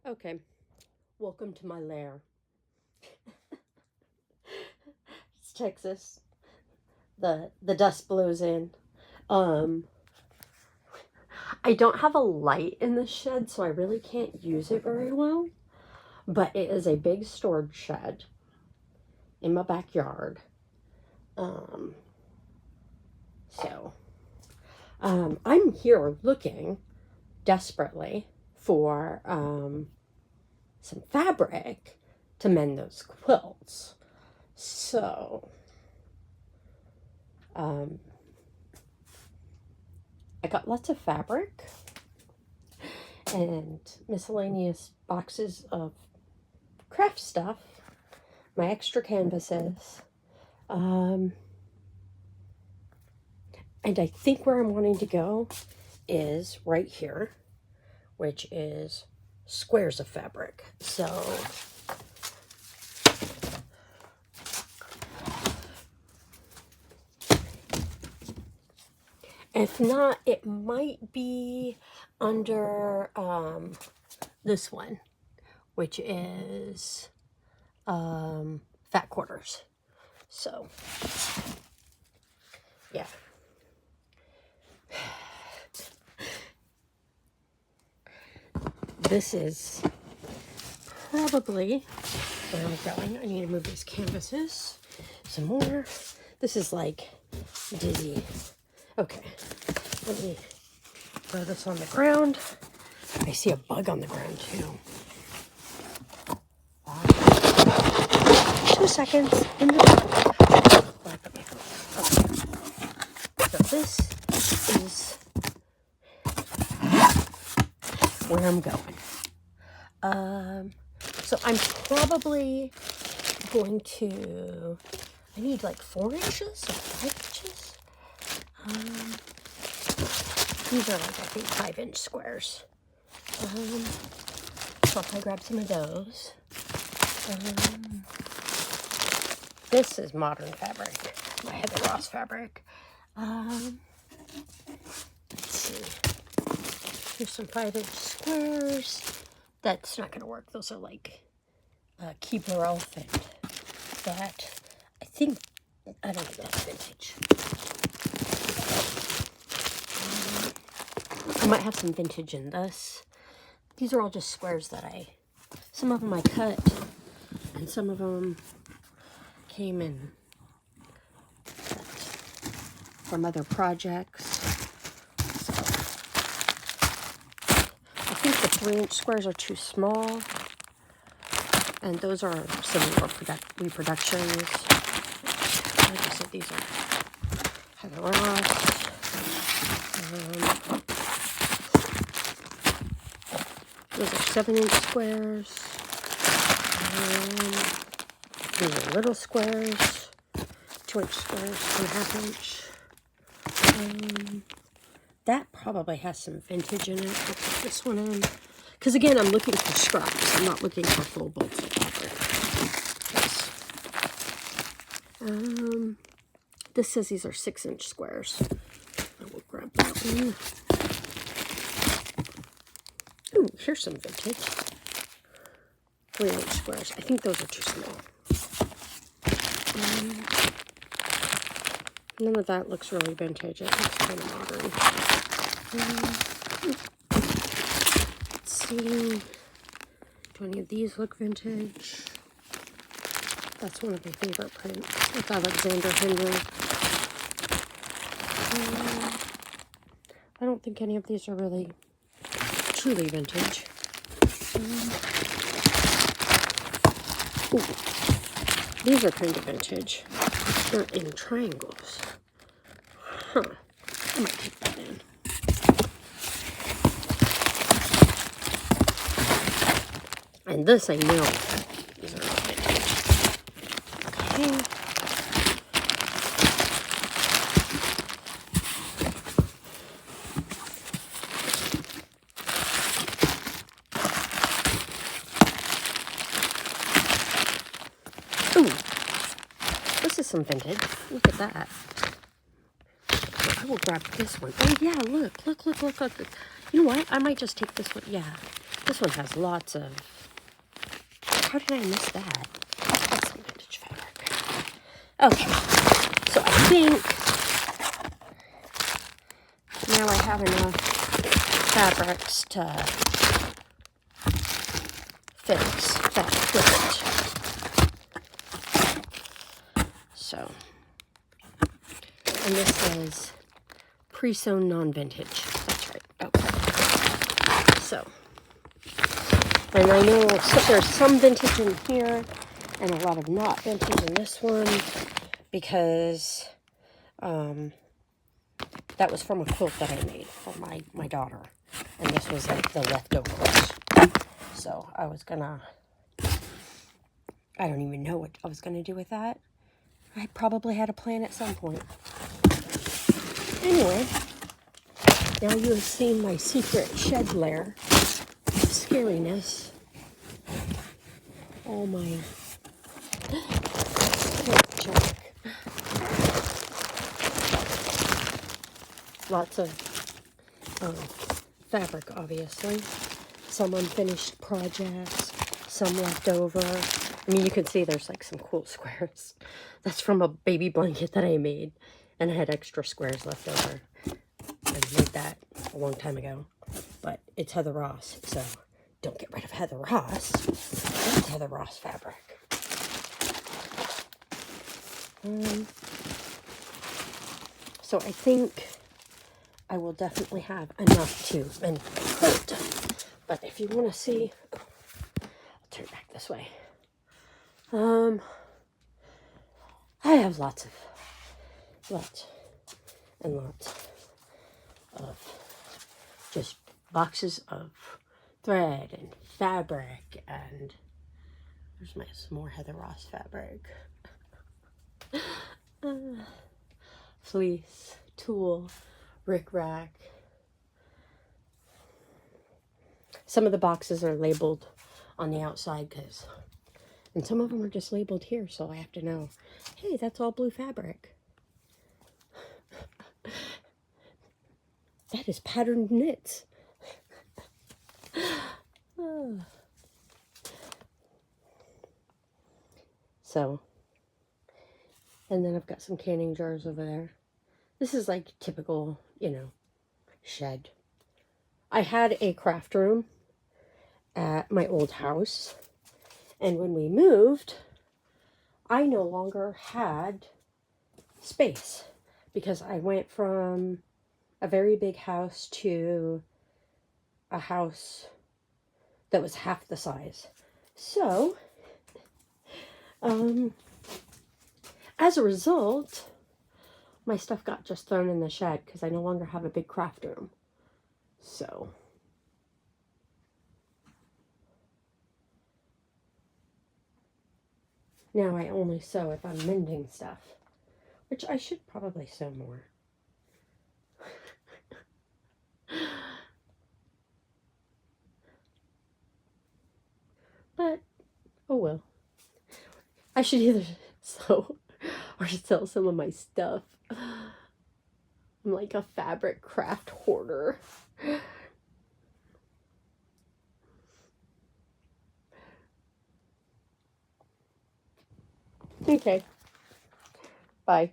Okay, welcome to my lair. It's Texas. The dust blows in. Um, I don't have a light in the shed, so I really can't use it very well. But it is a big storage shed in my backyard. Um, so I'm here looking desperately for some fabric to mend those quilts. So I got lots of fabric and miscellaneous boxes of craft stuff, my extra canvases, and I think where I'm wanting to go is right here, which is squares of fabric. So if not, it might be under this one, which is fat quarters. So yeah. This is probably where I'm going. I need to move these canvases some more. This is like dizzy. Okay, let me throw this on the ground. I see a bug on the ground too. 2 seconds in the bug. Okay. So this is where I'm going. So I'm probably going to, I need like 4 inches or 5 inches. These are like, I think, 5-inch squares. So I'll probably grab some of those. This is modern fabric, my Heather Ross fabric. Let's see. Here's some 5-inch squares. That's not going to work. Those are like Keebler Elephant. But I think, I don't think that's vintage. I might have some vintage in this. These are all just squares that some of them I cut, and some of them came in from other projects. So I think the 3-inch squares are too small, and those are some reproductions. Like I said, these are Heather Ross. Those are 7-inch squares. These are little squares, 2-inch squares, 1/2 inch. That probably has some vintage in it. I'll put this one in. Because again, I'm looking for scraps. I'm not looking for full bolts of fabric. This says these are 6-inch squares. I will grab that one. Ooh, here's some vintage. 3-inch squares. I think those are too small. None of that looks really vintage. It looks kind of modern. Let's see. Do any of these look vintage? That's one of my favorite prints with Alexander Henry. I don't think any of these are really truly vintage. Ooh, these are kind of vintage. They're in triangles. Huh. I might take that in. And this I know. These are not vintage. Okay. Ooh, this is some vintage. Look at that. I will grab this one. Oh yeah, look. You know what? I might just take this one. Yeah, This one has lots of... How did I miss that? That's some vintage fabric. Okay, so I think now I have enough fabrics to fix that quilt. So, and this says pre-sewn non-vintage. That's right. Okay. So, and I know there's some vintage in here and a lot of not vintage in this one because that was from a quilt that I made for my daughter. And this was like the leftover quilt. So I was gonna, I don't even know what I was gonna do with that. I probably had a plan at some point. Anyway, now you have seen my secret shed lair scariness. All my junk. Lots of fabric, obviously. Some unfinished projects, some left over. I mean, you can see there's like some cool squares. That's from a baby blanket that I made, and I had extra squares left over. I made that a long time ago, but it's Heather Ross, so don't get rid of Heather Ross. That's Heather Ross fabric. So I think I will definitely have enough to mend the quilt. But if you want to see, I'll turn back this way. I have lots and lots of just boxes of thread and fabric, and there's some more Heather Ross fabric. Fleece, tulle, rickrack. Some of the boxes are labeled on the outside and some of them are just labeled here, so I have to know, hey, that's all blue fabric. That is patterned knits. So, and then I've got some canning jars over there. This is like typical, shed. I had a craft room at my old house, and when we moved, I no longer had space because I went from a very big house to a house that was half the size. So, as a result, my stuff got just thrown in the shed because I no longer have a big craft room. So, now I only sew if I'm mending stuff, which I should probably sew more. But, oh well. I should either sew or sell some of my stuff. I'm like a fabric craft hoarder. Okay. Bye.